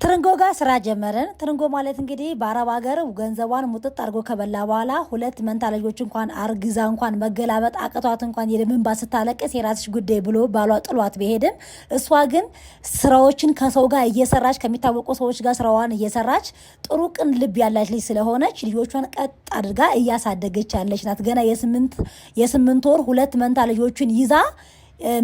ትርንጎ ጋር ስራ ጀመረን። ትርንጎ ማለት እንግዲህ በአረብ ሀገር ገንዘቧን ሙጥጥ አድርጎ ከበላ በኋላ ሁለት መንታ ልጆች እንኳን አርግዛ እንኳን መገላበጥ አቅቷት እንኳን የደምንባ ስታለቅስ የራስሽ ጉዳይ ብሎ ባሏ ጥሏት ቢሄድም እሷ ግን ስራዎችን ከሰው ጋር እየሰራች ከሚታወቁ ሰዎች ጋር ስራዋን እየሰራች ጥሩ ቅን ልብ ያላች ልጅ ስለሆነች ልጆቿን ቀጥ አድርጋ እያሳደገች ያለች ናት። ገና የስምንት ወር ሁለት መንታ ልጆችን ይዛ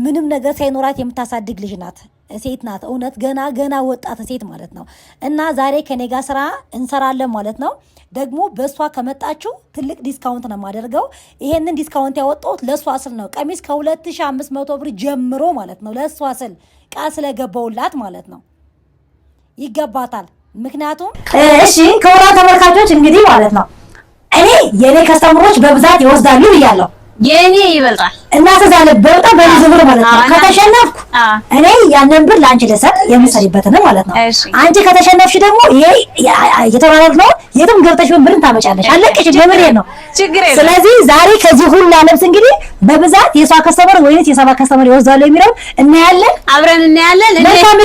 ምንም ነገር ሳይኖራት የምታሳድግ ልጅ ናት። ሴት ናት። እውነት ገና ወጣት ሴት ማለት ነው። እና ዛሬ ከኔ ጋር ስራ እንሰራለን ማለት ነው። ደግሞ በእሷ ከመጣችሁ ትልቅ ዲስካውንት ነው የማደርገው። ይሄንን ዲስካውንት ያወጣሁት ለእሷ ስል ነው። ቀሚስ ከ2500 ብር ጀምሮ ማለት ነው። ለእሷ ስል ቃል ስለገባውላት ማለት ነው። ይገባታል። ምክንያቱም እሺ ከወራ ተመልካቾች እንግዲህ ማለት ነው እኔ የኔ ከስተምሮች በብዛት ይወስዳሉ ብያለሁ። የኔ ይበልጣል እና ተዛለ በጣም በብዙ ብር ማለት ነው። ከተሸነፍኩ እኔ ያንን ብር ላንቺ ልሰጥ የምሰሪበትን ማለት ነው። አንቺ ከተሸነፍሽ ደግሞ ይሄ የተወራረድ ነው። የትም ገብተሽ ብርን ታመጫለሽ። አለቀሽ። በምሬ ነው። ስለዚህ ዛሬ ከዚህ ሁሉ ለብስ እንግዲህ በብዛት የሷ ከስተመር ወይስ የሰባ ከስተመር ይወዛሉ የሚለው እናያለን። አብረን እናያለን። መልካም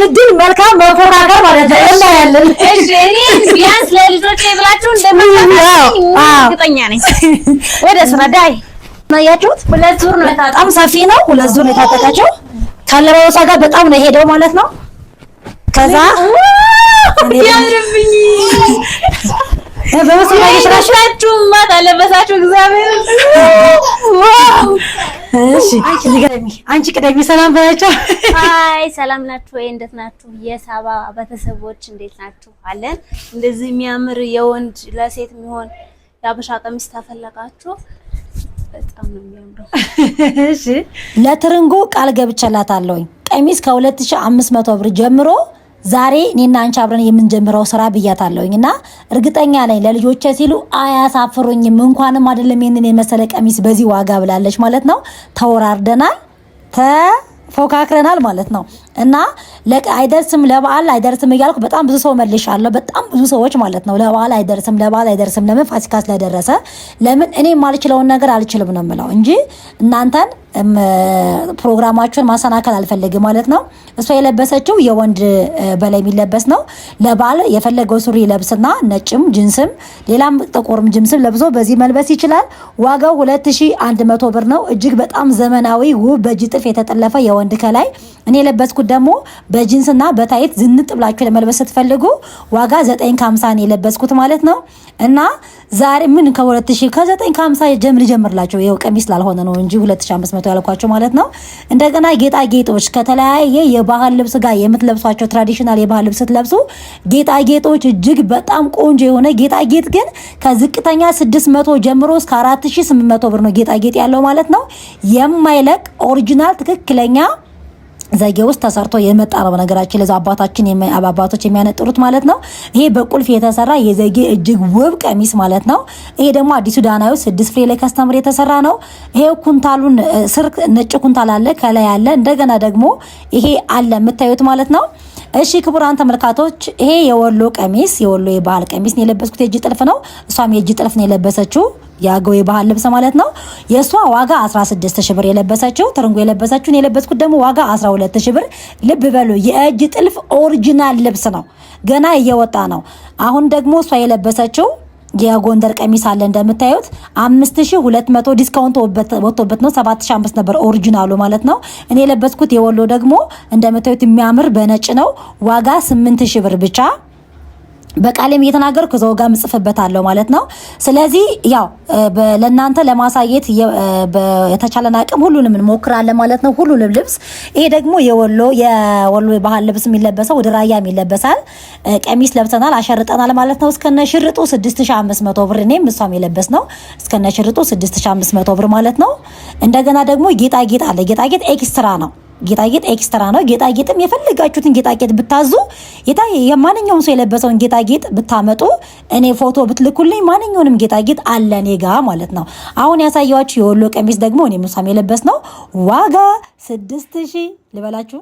እድል መልካም መፎካከር ማለት ነው። እናያለን። እሺ እኔ ቢያንስ ለልጆቼ ብላችሁ እንደምታውቁ እርግጠኛ ነኝ። ወደ ስራ ዳይ ማያችሁት ሁለት ዙር ነው። በጣም ሰፊ ነው። ሁለት ዙር ነው የታጠቃቸው። ካለባበሷ ጋር በጣም ነው ሄደው ማለት ነው። ከዛ ያምርብኝ በመስማት ይሽራችሁ ማታ ለበሳችሁ እግዚአብሔር። እሺ አንቺ ቅደሚ ሰላም ባያቸው። አይ ሰላም ናችሁ ወይ? እንዴት ናችሁ? የሳባ ቤተሰቦች እንዴት ናችሁ? አለን እንደዚህ የሚያምር የወንድ ለሴት የሚሆን የአበሻ ቀሚስ ታፈለጋችሁ በጣም ነው የሚያምረው። እሺ ለትርንጎ ቃል ገብቻላታለሁኝ። ቀሚስ ከ2500 ብር ጀምሮ ዛሬ እኔና አንቺ አብረን የምንጀምረው ስራ ብያታለሁኝ እና እርግጠኛ ነኝ ለልጆቼ ሲሉ አያሳፍሩኝም። እንኳንም አይደለም ይሄንን የመሰለ ቀሚስ በዚህ ዋጋ ብላለች ማለት ነው። ተወራርደናል፣ ተፎካክረናል ማለት ነው። እና አይደርስም ለበዓል አይደርስም እያልኩ በጣም ብዙ ሰው መልሻለሁ። በጣም ብዙ ሰዎች ማለት ነው ለበዓል አይደርስም ለምን ፋሲካ ስለደረሰ ለምን እኔ የማልችለውን ነገር አልችልም ነው የምለው እንጂ እናንተን ፕሮግራማችሁን ማሰናከል አልፈልግም ማለት ነው። እሷ የለበሰችው የወንድ በላይ የሚለበስ ነው። ለበዓል የፈለገው ሱሪ ለብስና ነጭም ጂንስም ሌላም ጥቁርም ጂንስም ለብሶ በዚህ መልበስ ይችላል። ዋጋው 2100 ብር ነው። እጅግ በጣም ዘመናዊ ውብ በእጅ ጥልፍ የተጠለፈ የወንድ ከላይ እኔ የለበስኩት ደግሞ በጂንስና በታይት ዝንጥ ብላችሁ ለመልበስ ስትፈልጉ ዋጋ 950 ነው የለበስኩት ማለት ነው። እና ዛሬ ምን ከ950 ጀምርላችሁ ይሄው ቀሚስ ላልሆነ ነው እንጂ 2500 ያልኳቸው ማለት ነው። እንደገና ጌጣጌጦች ከተለያየ የባህል ልብስ ጋር የምትለብሷቸው ትራዲሽናል የባህል ልብስ ስትለብሱ ጌጣጌጦች እጅግ በጣም ቆንጆ የሆነ ጌጣጌጥ ግን ከዝቅተኛ 600 ጀምሮ እስከ 4800 ብር ነው ጌጣጌጥ ያለው ማለት ነው። የማይለቅ ኦሪጂናል ትክክለኛ ዘጌ ውስጥ ተሰርቶ የመጣ ነው። ነገራችን ለዛ አባቶች የሚያነጥሩት ማለት ነው። ይሄ በቁልፍ የተሰራ የዘጌ እጅግ ውብ ቀሚስ ማለት ነው። ይሄ ደግሞ አዲሱ ዳናዩ 6 ፍሬ ላይ ከስተምር የተሰራ ነው። ይሄ ኩንታሉን ስር ነጭ ኩንታል አለ ከላይ አለ። እንደገና ደግሞ ይሄ አለ የምታዩት ማለት ነው። እሺ ክቡራን ተመልካቾች ይሄ የወሎ ቀሚስ የወሎ የባህል ቀሚስ ነው የለበስኩት። የእጅ ጥልፍ ነው። እሷም የእጅ ጥልፍ ነው የለበሰችው ያገው የባህል ልብስ ማለት ነው። የሷ ዋጋ 16000 ብር የለበሰችው ትርንጎ የለበሰችውን የለበስኩት ደግሞ ዋጋ 12000 ብር። ልብ በሉ የእጅ ጥልፍ ኦሪጂናል ልብስ ነው። ገና እየወጣ ነው። አሁን ደግሞ እሷ የለበሰችው የጎንደር ቀሚስ አለ እንደምታዩት 5200 ዲስካውንት ወጥቶበት ነው። 7500 ነበር ኦሪጂናሉ ማለት ነው። እኔ የለበስኩት የወሎ ደግሞ እንደምታዩት የሚያምር በነጭ ነው። ዋጋ 8000 ብር ብቻ። በቃሌም እየተናገርኩ ከዛው ጋር ምጽፍበታለሁ ማለት ነው። ስለዚህ ያው ለእናንተ ለማሳየት የተቻለን አቅም ሁሉንም እንሞክራለን ማለት ነው። ሁሉንም ልብስ ይሄ ደግሞ የወሎ የባህል ልብስ የሚለበሰው ወደ ራያ የሚለበሳል ቀሚስ ለብሰናል አሸርጠናል ማለት ነው። እስከነ ሽርጡ 6500 ብር እኔም እሷም የለበስ ነው እስከነ ሽርጡ 6500 ብር ማለት ነው። እንደገና ደግሞ ጌጣጌጥ አለ። ጌጣጌጥ ኤክስትራ ነው። ጌጣጌጥ ኤክስትራ ነው። ጌጣጌጥም የፈለጋችሁትን ጌጣጌጥ ብታዙ የማንኛውም ሰው የለበሰውን ጌጣጌጥ ብታመጡ እኔ ፎቶ ብትልኩልኝ ማንኛውንም ጌጣጌጥ አለ እኔ ጋ ማለት ነው። አሁን ያሳየዋችሁ የወሎ ቀሚስ ደግሞ እኔ ሙሳም የለበስ ነው ዋጋ 6000 ልበላችሁ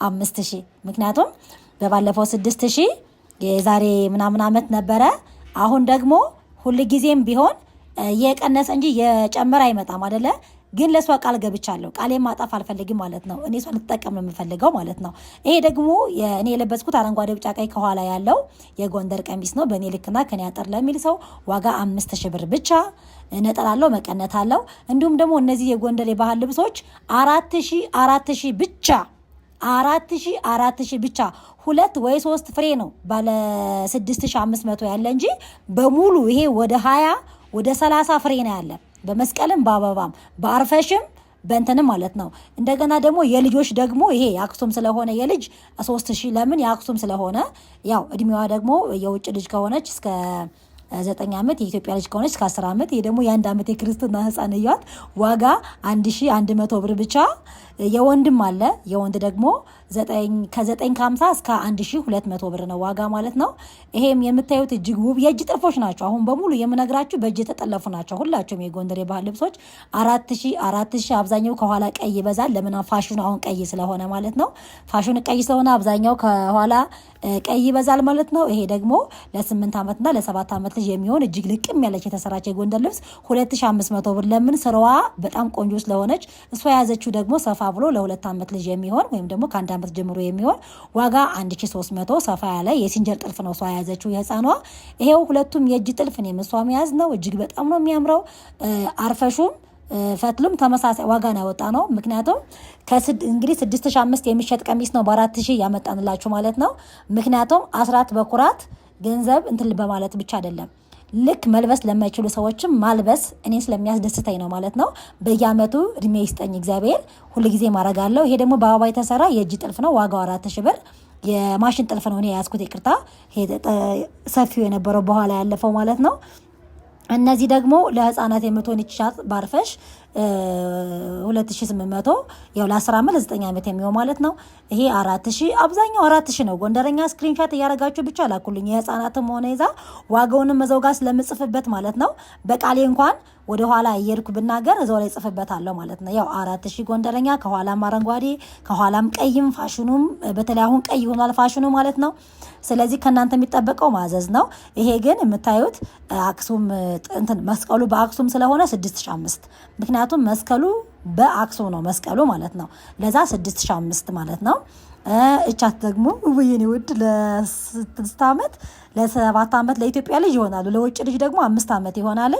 5000 ምክንያቱም በባለፈው 6000 የዛሬ ምናምን አመት ነበረ። አሁን ደግሞ ሁሉ ጊዜም ቢሆን የቀነሰ እንጂ የጨመረ አይመጣም አይደለ? ግን ለሷ ቃል ገብቻለሁ። ቃሌን ማጣፍ አልፈልግም ማለት ነው። እኔ እሷን ልትጠቀም ነው የምፈልገው ማለት ነው። ይሄ ደግሞ እኔ የለበስኩት አረንጓዴ ቢጫ ቀይ ከኋላ ያለው የጎንደር ቀሚስ ነው። በእኔ ልክና ከኔ አጠር ለሚል ሰው ዋጋ 5000 ብር ብቻ። ነጠላ አለው፣ መቀነት አለው። እንዲሁም ደግሞ እነዚህ የጎንደር የባህል ልብሶች 4000 ብቻ 4000 ብቻ። 2 ወይ 3 ፍሬ ነው ባለ 6500 ያለ እንጂ በሙሉ ይሄ ወደ 20 ወደ 30 ፍሬ ነው ያለ። በመስቀልም በአበባም በአርፈሽም በእንትንም ማለት ነው። እንደገና ደግሞ የልጆች ደግሞ ይሄ የአክሱም ስለሆነ የልጅ 3000 ለምን የአክሱም ስለሆነ ያው እድሜዋ ደግሞ የውጭ ልጅ ከሆነች እስከ 9 ዓመት የኢትዮጵያ ልጅ ከሆነች እስከ 10 ዓመት ይሄ ደግሞ የ1 ዓመት የክርስትና ህፃን እያት ዋጋ 1100 ብር ብቻ። የወንድም አለ። የወንድ ደግሞ ከ950 እስከ 1200 ብር ነው ዋጋ ማለት ነው። ይሄም የምታዩት እጅግ ውብ የእጅ ጥልፎች ናቸው። አሁን በሙሉ የምነግራችሁ በእጅ የተጠለፉ ናቸው። ሁላቸውም የጎንደር የባህል ልብሶች 4000 አብዛኛው ከኋላ ቀይ ይበዛል። ለምን ፋሽኑ አሁን ቀይ ስለሆነ ማለት ነው። ፋሽኑ ቀይ ስለሆነ አብዛኛው ከኋላ ቀይ ይበዛል ማለት ነው። ይሄ ደግሞ ለ8 ዓመትና ለ7 ዓመት ልጅ የሚሆን እጅግ ልቅም ያለች የተሰራች የጎንደር ልብስ 2500 ብር። ለምን ስራዋ በጣም ቆንጆ ስለሆነች። እሷ የያዘችው ደግሞ ሰፋ ብሎ ለ2 ዓመት ልጅ የሚሆን ወይም ደግሞ ከ1 ዓመት ጀምሮ የሚሆን ዋጋ 1300 ሰፋ ያለ የሲንጀር ጥልፍ ነው እሷ የያዘችው የህፃኗ። ይሄው ሁለቱም የእጅ ጥልፍ ነው የምሷ መያዝ ነው። እጅግ በጣም ነው የሚያምረው። አርፈሹም ፈትሉም ተመሳሳይ ዋጋ ነው ያወጣ ነው። ምክንያቱም እንግዲህ 6005 የሚሸጥ ቀሚስ ነው በ4000 ያመጣንላችሁ ማለት ነው። ምክንያቱም አስራት በኩራት ገንዘብ እንትን በማለት ብቻ አይደለም፣ ልክ መልበስ ለማይችሉ ሰዎችም ማልበስ እኔ ስለሚያስደስተኝ ነው ማለት ነው። በየአመቱ እድሜ ይስጠኝ እግዚአብሔር፣ ሁልጊዜ ማረጋለሁ። ይሄ ደግሞ በአበባ የተሰራ የእጅ ጥልፍ ነው። ዋጋው 4000 ብር። የማሽን ጥልፍ ነው እኔ ያዝኩት፣ ይቅርታ ሰፊው የነበረው በኋላ ያለፈው ማለት ነው። እነዚህ ደግሞ ለህፃናት የምትሆን ይቻት ባርፈሽ 2800 ያው ለ10 ዓመት ለ9 ዓመት የሚሆን ማለት ነው። ይሄ 4000 አብዛኛው 4000 ነው። ጎንደረኛ ስክሪንሻት እያረጋችሁ ብቻ ላኩልኝ። የህፃናትም ሆነ ይዛ ዋጋውንም መዘው ጋር ስለምጽፍበት ማለት ነው። በቃሌ እንኳን ወደ ኋላ እየሄድኩ ብናገር እዛው ላይ ጽፍበታለሁ ማለት ነው። ያው 4000 ጎንደረኛ ከኋላም አረንጓዴ ከኋላም ቀይም ፋሽኑም በተለይ አሁን ቀይ ሆኗል ፋሽኑ ማለት ነው። ስለዚህ ከናንተ የሚጠበቀው ማዘዝ ነው። ይሄ ግን የምታዩት አክሱም እንትን መስቀሉ በአክሱም ስለሆነ 6005 ምክንያቱም መስቀሉ በአክሱም ነው መስቀሉ ማለት ነው። ለዛ 6005 ማለት ነው። እቻት ደግሞ ወይኔ ውድ ለ6 ዓመት ለ7 ዓመት ለኢትዮጵያ ልጅ ይሆናሉ። ለውጭ ልጅ ደግሞ 5 ዓመት ይሆናል።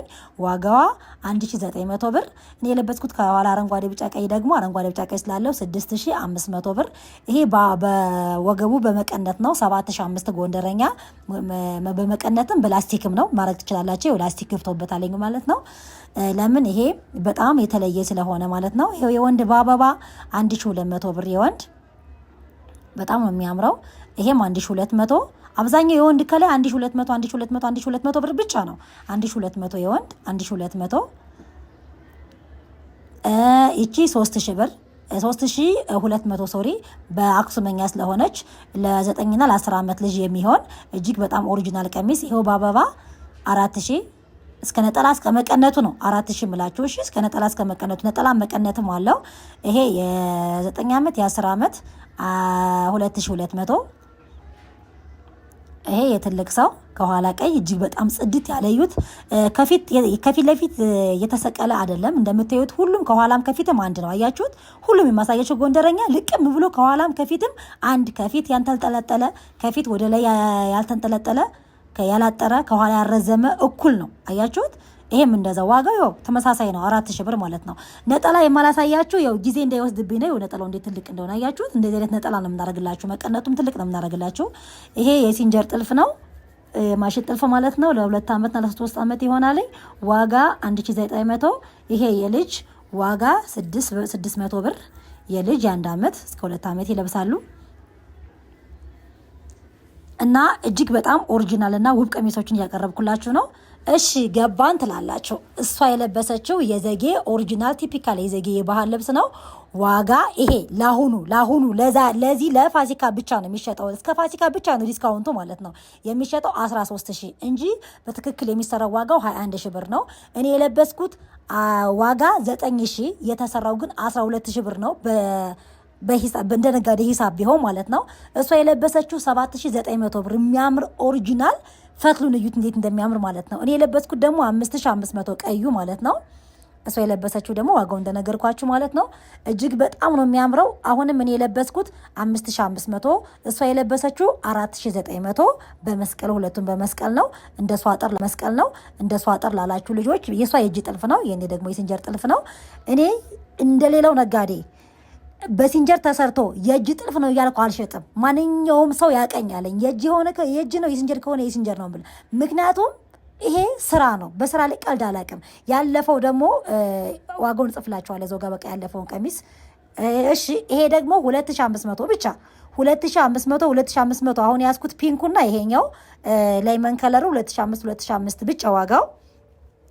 ዋጋዋ 1900 ብር። እኔ የለበስኩት ከኋላ አረንጓዴ ቢጫ ቀይ ደግሞ አረንጓዴ ቢጫ ቀይ ስላለው 6500 ብር። ይሄ በወገቡ በመቀነት ነው 7005 ጎንደረኛ። በመቀነትም በላስቲክም ነው ማድረግ ትችላላችሁ። ላስቲክ ገብቶበታል ማለት ነው። ለምን ይሄ በጣም የተለየ ስለሆነ ማለት ነው። ይሄው የወንድ በአበባ 1200 ብር የወንድ በጣም ነው የሚያምረው። ይሄም 1200 አብዛኛው የወንድ ከላይ 1200 ብር ብቻ ነው። 1200 የወንድ 1200 ይቺ 3000 ብር 3200 ሶሪ በአክሱመኛ ስለሆነች ለ9 እና ለ10 ዓመት ልጅ የሚሆን እጅግ በጣም ኦሪጂናል ቀሚስ ይሄው በአበባ 4000 እስከ ነጠላ እስከ መቀነቱ ነው 4000 ምላችሁ። እሺ እስከ ነጠላ እስከ መቀነቱ ነጠላ መቀነትም አለው። ይሄ የ9 ዓመት የ10 ዓመት 2200። ይሄ የትልቅ ሰው ከኋላ ቀይ እጅግ በጣም ጽድት ያለዩት ከፊት ለፊት የተሰቀለ አይደለም እንደምታዩት። ሁሉም ከኋላም ከፊትም አንድ ነው። አያችሁት? ሁሉም የማሳያቸው ጎንደረኛ ልቅም ብሎ ከኋላም ከፊትም አንድ ከፊት ያንጠለጠለ ከፊት ወደ ላይ ያልተንጠለጠለ ያላጠረ ከኋላ ያረዘመ እኩል ነው። አያችሁት? ይሄም እንደዛ ዋጋው ያው ተመሳሳይ ነው 4000 ብር ማለት ነው። ነጠላ የማላሳያችሁ ያው ጊዜ እንዳይወስድብኝ ነው። ነጠላው እንዴት ትልቅ እንደሆነ አያችሁት? እንደዚህ አይነት ነጠላ ነው የምናደርግላችሁ። መቀነቱም ትልቅ ነው የምናደርግላችሁ። ይሄ የሲንጀር ጥልፍ ነው ማሽን ጥልፍ ማለት ነው። ለ2 ዓመትና ለ3 ዓመት ይሆናል። ዋጋ 1900። ይሄ የልጅ ዋጋ 600 ብር። የልጅ የ1 ዓመት እስከ 2 ዓመት ይለብሳሉ። እና እጅግ በጣም ኦሪጂናል እና ውብ ቀሚሶችን እያቀረብኩላችሁ ነው። እሺ ገባን ትላላችሁ። እሷ የለበሰችው የዘጌ ኦሪጂናል ቲፒካል የዘጌ የባህል ልብስ ነው። ዋጋ ይሄ ላሁኑ ለዚህ ለፋሲካ ብቻ ነው የሚሸጠው። እስከ ፋሲካ ብቻ ነው ዲስካውንቱ ማለት ነው የሚሸጠው 13000 እንጂ በትክክል የሚሰራው ዋጋው 21000 ብር ነው። እኔ የለበስኩት ዋጋ 9000 የተሰራው ግን 12000 ብር ነው በሂሳብ እንደ ነጋዴ ሂሳብ ቢሆን ማለት ነው። እሷ የለበሰችው 7900 ብር የሚያምር ኦሪጂናል ፈትሉን እዩት እንዴት እንደሚያምር ማለት ነው። እኔ የለበስኩት ደግሞ 5500 ቀዩ ማለት ነው። እሷ የለበሰችው ደግሞ ዋጋው እንደነገርኳችሁ ማለት ነው እጅግ በጣም ነው የሚያምረው። አሁንም እኔ የለበስኩት 5500፣ እሷ የለበሰችው 4900 በመስቀል ሁለቱም በመስቀል ነው። እንደሷ አጥር ለመስቀል ነው። እንደሷ አጥር ላላችሁ ልጆች የሷ የእጅ ጥልፍ ነው፣ የኔ ደግሞ የሲንጀር ጥልፍ ነው። እኔ እንደሌላው ነጋዴ በሲንጀር ተሰርቶ የእጅ ጥልፍ ነው እያልኩ አልሸጥም። ማንኛውም ሰው ያቀኛለኝ የእጅ የሆነ የእጅ ነው፣ የሲንጀር ከሆነ የሲንጀር ነው ብል። ምክንያቱም ይሄ ስራ ነው። በስራ ላይ ቀልድ አላውቅም። ያለፈው ደግሞ ዋጋውን ጽፍላችኋለሁ እዛው ጋር በቃ ያለፈውን ቀሚስ እሺ። ይሄ ደግሞ 2500 ብቻ 2500 አሁን ያዝኩት ፒንኩና ይሄኛው ላይመን ከለሩ 2500 ብቻ ዋጋው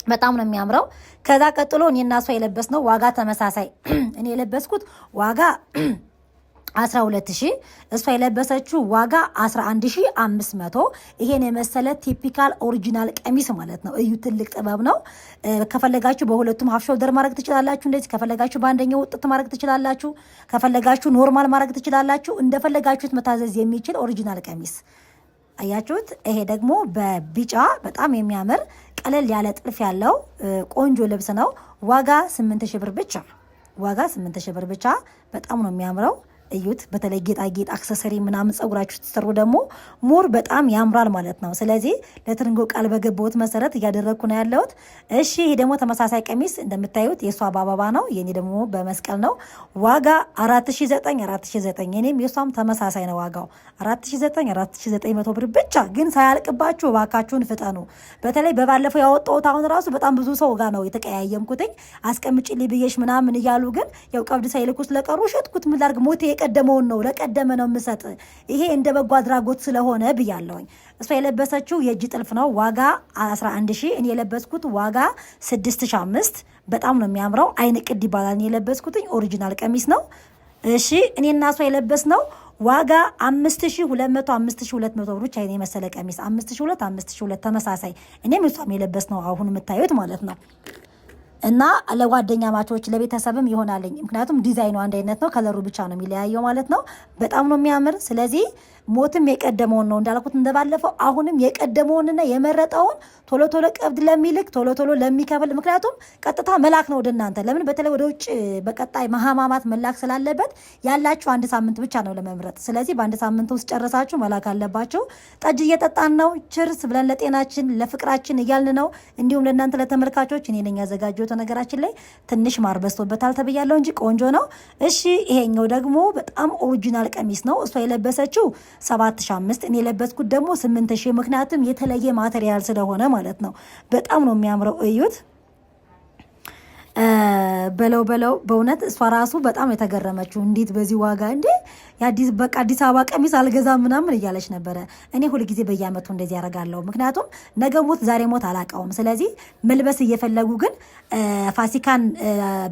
በጣም ነው የሚያምረው። ከዛ ቀጥሎ እኔ እና እሷ የለበስነው ዋጋ ተመሳሳይ። እኔ የለበስኩት ዋጋ 12000፣ እሷ የለበሰችው ዋጋ 11500። ይሄን የመሰለ ቲፒካል ኦሪጂናል ቀሚስ ማለት ነው። እዩ ትልቅ ጥበብ ነው። ከፈለጋችሁ በሁለቱም ሀፍ ሾልደር ማድረግ ትችላላችሁ። እንደዚህ ከፈለጋችሁ በአንደኛው ውጥት ማድረግ ትችላላችሁ። ከፈለጋችሁ ኖርማል ማድረግ ትችላላችሁ። እንደፈለጋችሁት መታዘዝ የሚችል ኦሪጂናል ቀሚስ አያችሁት። ይሄ ደግሞ በቢጫ በጣም የሚያምር ቀለል ያለ ጥልፍ ያለው ቆንጆ ልብስ ነው። ዋጋ 8000 ብር ብቻ። ዋጋ 8000 ብር ብቻ። በጣም ነው የሚያምረው። እዩት። በተለይ ጌጣጌጥ አክሰሰሪ ምናምን ጸጉራችሁ ስትሰሩ ደግሞ ሞር በጣም ያምራል ማለት ነው። ስለዚህ ለትርንጎ ቃል በገባሁት መሰረት እያደረግኩ ነው ያለሁት። እሺ ይሄ ደግሞ ተመሳሳይ ቀሚስ እንደምታዩት የሷ በአበባ ነው፣ የኔ ደግሞ በመስቀል ነው። ዋጋ 4009 የኔም የሷም ተመሳሳይ ነው። ዋጋው 4900 ብር ብቻ። ግን ሳያልቅባችሁ እባካችሁን ፍጠኑ። በተለይ በባለፈው ያወጣሁት አሁን ራሱ በጣም ብዙ ሰው ጋር ነው የተቀያየምኩትኝ። አስቀምጪልኝ ብዬሽ ምናምን እያሉ ግን ያው ቀብድ ሳይልኩ ስለቀሩ ሸጥኩት። ምን ላድርግ ሞቴ የቀደመውን ነው ለቀደመ ነው የምሰጥ። ይሄ እንደ በጎ አድራጎት ስለሆነ ብያለሁኝ። እሷ የለበሰችው የእጅ ጥልፍ ነው። ዋጋ 11000፣ እኔ የለበስኩት ዋጋ 6005። በጣም ነው የሚያምረው። አይን ቅድ ይባላል። እኔ የለበስኩትኝ ኦሪጂናል ቀሚስ ነው። እሺ እኔና እሷ የለበስነው ዋጋ 5200 ብር ብቻ። አይን የመሰለ ቀሚስ 5200 ተመሳሳይ። እኔም እሷም የለበስነው አሁን የምታዩት ማለት ነው። እና ለጓደኛ ማቾች ለቤተሰብም ይሆናልኝ። ምክንያቱም ዲዛይኑ አንድ አይነት ነው፣ ከለሩ ብቻ ነው የሚለያየው ማለት ነው። በጣም ነው የሚያምር። ስለዚህ ሞትም የቀደመውን ነው እንዳልኩት እንደባለፈው። አሁንም የቀደመውንና የመረጠውን ቶሎ ቶሎ ቀብድ ለሚልክ ቶሎ ቶሎ ለሚከፍል፣ ምክንያቱም ቀጥታ መላክ ነው ወደ እናንተ። ለምን በተለይ ወደ ውጭ በቀጣይ መሀማማት መላክ ስላለበት ያላችሁ አንድ ሳምንት ብቻ ነው ለመምረጥ። ስለዚህ በአንድ ሳምንት ውስጥ ጨረሳችሁ መላክ አለባችሁ። ጠጅ እየጠጣን ነው፣ ችርስ ብለን ለጤናችን ለፍቅራችን እያልን ነው። እንዲሁም ለእናንተ ለተመልካቾች እኔ ነኝ ያዘጋጀሁት። ነገራችን ላይ ትንሽ ማር በዝቶበታል ተብያለሁ እንጂ ቆንጆ ነው። እሺ ይሄኛው ደግሞ በጣም ኦሪጂናል ቀሚስ ነው። እሷ የለበሰችው 7005፣ እኔ የለበስኩት ደግሞ 8000። ምክንያቱም የተለየ ማቴሪያል ስለሆነ ማለት ነው። በጣም ነው የሚያምረው። እዩት። በለው በእውነት እሷ ራሱ በጣም የተገረመችው እንዴት በዚህ ዋጋ እንዴ አዲስ አበባ ቀሚስ አልገዛም ምናምን እያለች ነበረ። እኔ ሁልጊዜ በየአመቱ እንደዚህ ያደርጋለሁ። ምክንያቱም ነገ ሞት ዛሬ ሞት አላውቀውም። ስለዚህ መልበስ እየፈለጉ ግን ፋሲካን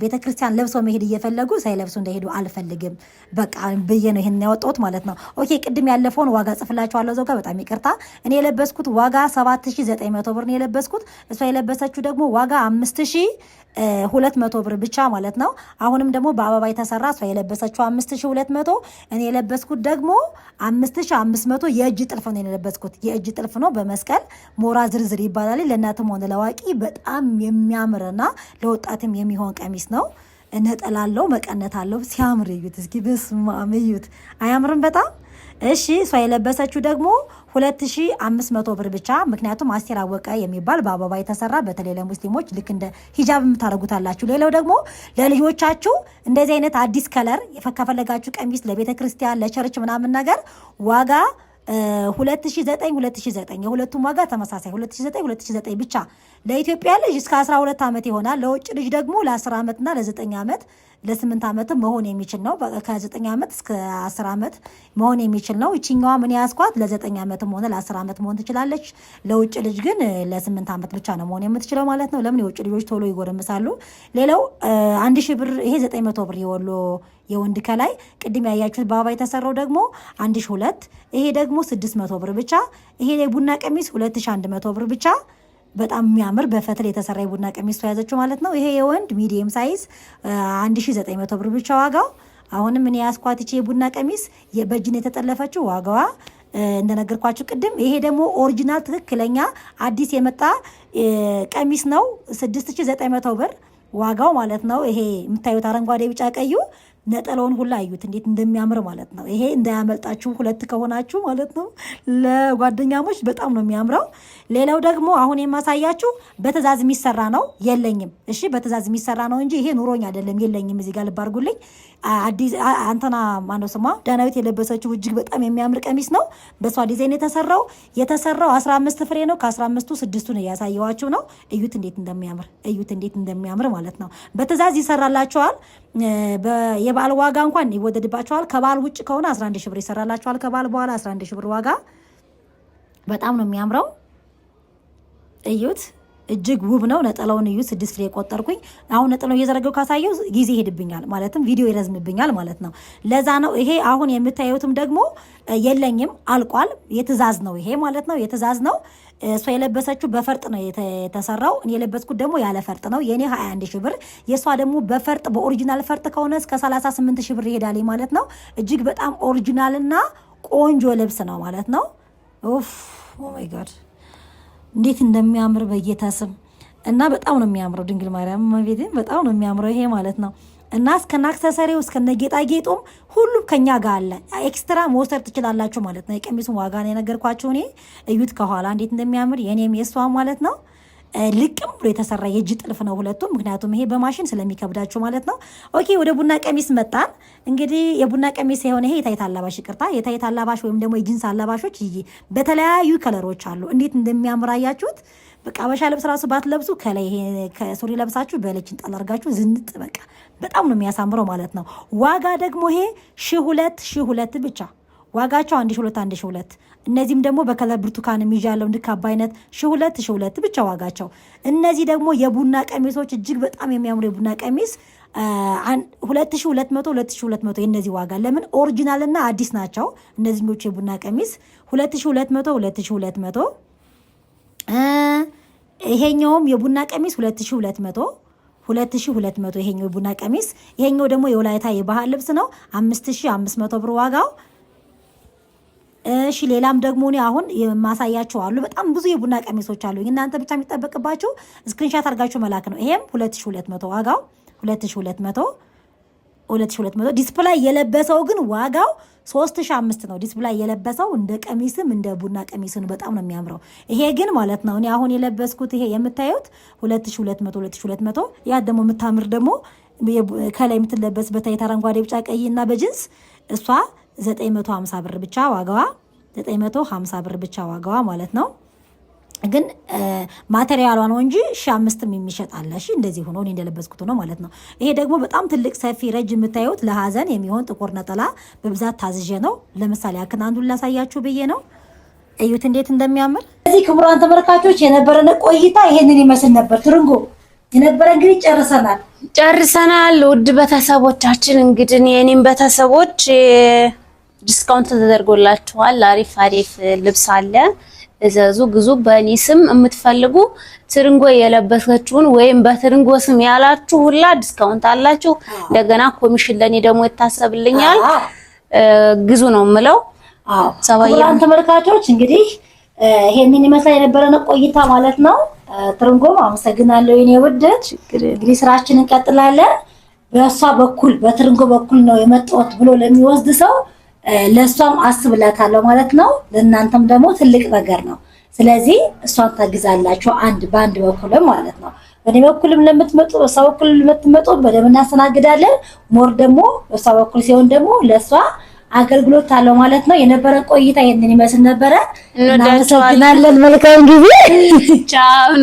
ቤተክርስቲያን ለብሰው መሄድ እየፈለጉ ሳይለብሱ እንደሄዱ አልፈልግም። በቃ ብዬ ነው ይሄን ያወጣሁት ማለት ነው። ኦኬ ቅድም ያለፈውን ዋጋ ጽፍላችኋለሁ እዛው ጋር። በጣም ይቅርታ። እኔ የለበስኩት ዋጋ 7900 ብር ነው የለበስኩት። እሷ የለበሰችው ደግሞ ዋጋ 5200 ብር ብቻ ማለት ነው። አሁንም ደግሞ በአበባ የተሰራ እሷ የለበሰችው 5200፣ እኔ የለበስኩት ደግሞ 5500 የእጅ ጥልፍ ነው የለበስኩት። የእጅ ጥልፍ ነው በመስቀል ሞራ ዝርዝር ይባላል። ለእናትም ሆነ ለዋቂ በጣም የሚያምርና ለወጣትም የሚሆን ቀሚስ ነው። ነጠላለው መቀነት አለው። ሲያምር እዩት እስኪ። በስመ አብ እዩት። አያምርም በጣም? እሺ እሷ የለበሰችው ደግሞ 2500 ብር ብቻ። ምክንያቱም አስቴር አወቀ የሚባል በአበባ የተሰራ በተለይ ለሙስሊሞች ልክ እንደ ሂጃብ የምታደርጉታላችሁ። ሌላው ደግሞ ለልጆቻችሁ እንደዚህ አይነት አዲስ ከለር ከፈለጋችሁ ቀሚስ ለቤተ ክርስቲያን ለቸርች ምናምን ነገር ዋጋ 2009 የሁለቱም ዋጋ ተመሳሳይ 2009 ብቻ። ለኢትዮጵያ ልጅ እስከ 12 ዓመት ይሆናል። ለውጭ ልጅ ደግሞ ለ10 ዓመትና ለ9 ዓመት ለ8 ዓመት መሆን የሚችል ነው። ከ9 ዓመት እስከ 10 ዓመት መሆን የሚችል ነው። ይችኛዋ ምን ያስኳት ለ9 ዓመትም ሆነ ለ10 ዓመት መሆን ትችላለች። ለውጭ ልጅ ግን ለ8 ዓመት ብቻ ነው መሆን የምትችለው ማለት ነው። ለምን የውጭ ልጆች ቶሎ ይጎረምሳሉ። ሌላው 1000 ብር፣ ይሄ 900 ብር የወሎ የወንድ ከላይ ቅድም ያያችሁት በአበባ የተሰራው ደግሞ 1002፣ ይሄ ደግሞ 600 ብር ብቻ። ይሄ የቡና ቀሚስ 2100 ብር ብቻ። በጣም የሚያምር በፈትል የተሰራ የቡና ቀሚስ ተያዘችው ማለት ነው። ይሄ የወንድ ሚዲየም ሳይዝ 1900 ብር ብቻ ዋጋው። አሁንም እኔ ያስኳት ይቺ የቡና ቀሚስ በእጅን የተጠለፈችው ዋጋዋ እንደነገርኳችሁ ቅድም። ይሄ ደግሞ ኦሪጂናል ትክክለኛ አዲስ የመጣ ቀሚስ ነው 6900 ብር። ዋጋው ማለት ነው። ይሄ የምታዩት አረንጓዴ ቢጫ ቀዩ ነጠላውን ሁላ አዩት እንዴት እንደሚያምር ማለት ነው። ይሄ እንዳያመልጣችሁ ሁለት ከሆናችሁ ማለት ነው ለጓደኛሞች በጣም ነው የሚያምረው። ሌላው ደግሞ አሁን የማሳያችሁ በትእዛዝ የሚሰራ ነው የለኝም። እሺ በትእዛዝ የሚሰራ ነው እንጂ ይሄ ኑሮኝ አይደለም የለኝም። እዚህ ጋር ልብ አድርጉልኝ። አዲስ አንተና ማነው ስሟ ዳናዊት የለበሰችው እጅግ በጣም የሚያምር ቀሚስ ነው። በሷ ዲዛይን የተሰራው 15 ፍሬ ነው። ከ15ቱ 6ቱን እያሳየዋችሁ ነው። እዩት እንዴት እንደሚያምር ማለት ነው። በትእዛዝ ይሰራላችኋል። የበዓል ዋጋ እንኳን ይወደድባችኋል። ከበዓል ውጭ ከሆነ 11 ሺህ ብር ይሰራላችኋል። ከበዓል በኋላ 11 ሺህ ብር ዋጋ። በጣም ነው የሚያምረው። እዩት እጅግ ውብ ነው። ነጠላውን እዩ 6 ፍሬ ቆጠርኩኝ። አሁን ነጠላው እየዘረገው ካሳየው ጊዜ ይሄድብኛል ማለትም ቪዲዮ ይረዝምብኛል ማለት ነው። ለዛ ነው ይሄ አሁን የምታዩትም ደግሞ የለኝም አልቋል። የትእዛዝ ነው ይሄ ማለት ነው። የትእዛዝ ነው። እሷ የለበሰችው በፈርጥ ነው የተሰራው። እኔ የለበስኩት ደግሞ ያለ ፈርጥ ነው። የኔ 21 ሺህ ብር፣ የሷ ደግሞ በፈርጥ በኦሪጂናል ፈርጥ ከሆነ እስከ 38 ሺህ ብር ይሄዳል ማለት ነው። እጅግ በጣም ኦሪጂናልና ቆንጆ ልብስ ነው ማለት ነው። ኦፍ ኦ ማይ ጋድ እንዴት እንደሚያምር በጌታ ስም እና በጣም ነው የሚያምረው። ድንግል ማርያም ማቤቴ በጣም ነው የሚያምረው ይሄ ማለት ነው። እና እስከና አክሰሰሪው እስከነ ጌጣጌጡም ሁሉም ከኛ ጋር አለ። ኤክስትራ መውሰድ ትችላላችሁ ማለት ነው። የቀሚሱን ዋጋ ነው የነገርኳችሁ እኔ። እዩት ከኋላ እንዴት እንደሚያምር የኔም የሷም ማለት ነው። ልቅም ብሎ የተሰራ የእጅ ጥልፍ ነው ሁለቱም፣ ምክንያቱም ይሄ በማሽን ስለሚከብዳችሁ ማለት ነው። ኦኬ ወደ ቡና ቀሚስ መጣን። እንግዲህ የቡና ቀሚስ የሆነ ይሄ የታይት አላባሽ የታይት አላባሽ ወይም ደግሞ የጂንስ አላባሾች በተለያዩ ከለሮች አሉ። እንዴት እንደሚያምር አያችሁት? በቃ አበሻ ልብስ ራሱ ባትለብሱ ከላይ ይሄ ከሱሪ ለብሳችሁ በለችን ጣል አድርጋችሁ ዝንጥ በቃ በጣም ነው የሚያሳምረው ማለት ነው። ዋጋ ደግሞ ይሄ 1200 ብቻ ዋጋቸው 1200። እነዚህም ደግሞ በከለር ብርቱካን የሚዣለው እንድካባ አይነት 1200 ብቻ ዋጋቸው። እነዚህ ደግሞ የቡና ቀሚሶች እጅግ በጣም የሚያምሩ የቡና ቀሚስ 2200 የነዚህ ዋጋ ለምን ኦሪጂናልና አዲስ ናቸው። እነዚህኞቹ የቡና ቀሚስ 2200 ይሄኛውም የቡና ቀሚስ 2200 ይሄኛው የቡና ቀሚስ። ይሄኛው ደግሞ የወላይታ የባህል ልብስ ነው 5500 ብር ዋጋው። እሺ ሌላም ደግሞ እኔ አሁን የማሳያችሁ አሉ። በጣም ብዙ የቡና ቀሚሶች አሉ። እናንተ ብቻ የሚጠበቅባችሁ ስክሪንሻት አድርጋችሁ መላክ ነው። ይሄም 2200 ዋጋው 2200 ዲስፕላይ የለበሰው ግን ዋጋው 3500 ነው። ዲስፕላይ የለበሰው እንደ ቀሚስም እንደ ቡና ቀሚስም በጣም ነው የሚያምረው። ይሄ ግን ማለት ነው እኔ አሁን የለበስኩት ይሄ የምታዩት 2200 ያ ደግሞ የምታምር ደግሞ ከላይ የምትለበስ በታይት አረንጓዴ ቢጫ ቀይና በጅንስ እሷ 950 ብር ብቻ ዋጋዋ 950 ብር ብቻ ዋጋዋ ማለት ነው። ግን ማቴሪያሏ ነው እንጂ 1500 የሚሸጥ አለ። እሺ እንደዚህ ሆኖ እኔ እንደለበስኩት ነው ማለት ነው። ይሄ ደግሞ በጣም ትልቅ ሰፊ ረጅም የምታዩት ለሀዘን የሚሆን ጥቁር ነጠላ በብዛት ታዝዤ ነው። ለምሳሌ አክን አንዱን ላሳያችሁ ብዬ ነው። እዩት እንዴት እንደሚያምር። እዚህ ክቡራን ተመልካቾች የነበረን ቆይታ ይሄንን ይመስል ነበር። ትርንጎ የነበረ እንግዲህ ጨርሰናል። ውድ ቤተሰቦቻችን እንግዲህ የኔም ቤተሰቦች ዲስካውንት ተደርጎላችኋል። አሪፍ ልብስ አለ። እዘዙ፣ ግዙ። በእኔ ስም የምትፈልጉ ትርንጎ የለበሰችውን ወይም በትርንጎ ስም ያላችሁ ሁላ ዲስካውንት አላችሁ። እንደገና ኮሚሽን ለኔ ደግሞ ይታሰብልኛል። ግዙ ነው የምለው። ሰባያን ተመልካቾች እንግዲህ ይሄንን ይመስል የነበረን ቆይታ ማለት ነው። ትርንጎ አመሰግናለሁ የኔ ውደት። እንግዲህ ስራችንን እንቀጥላለን። በሷ በኩል በትርንጎ በኩል ነው የመጣሁት ብሎ ለሚወስድ ሰው ለሷም አስብላታለሁ ማለት ነው። ለእናንተም ደግሞ ትልቅ ነገር ነው። ስለዚህ እሷን ታግዛላችሁ በአንድ በኩል ማለት ነው። በኔ በኩልም ለምትመጡ በሷ በኩል ለምትመጡ በደምብ እናስተናግዳለን። ሞር ደግሞ በሷ በኩል ሲሆን ደግሞ ለሷ አገልግሎት አለው ማለት ነው። የነበረን ቆይታ ይሄንን ይመስል ነበረ። እናመሰግናለን። መልካም ጊዜ። ቻው።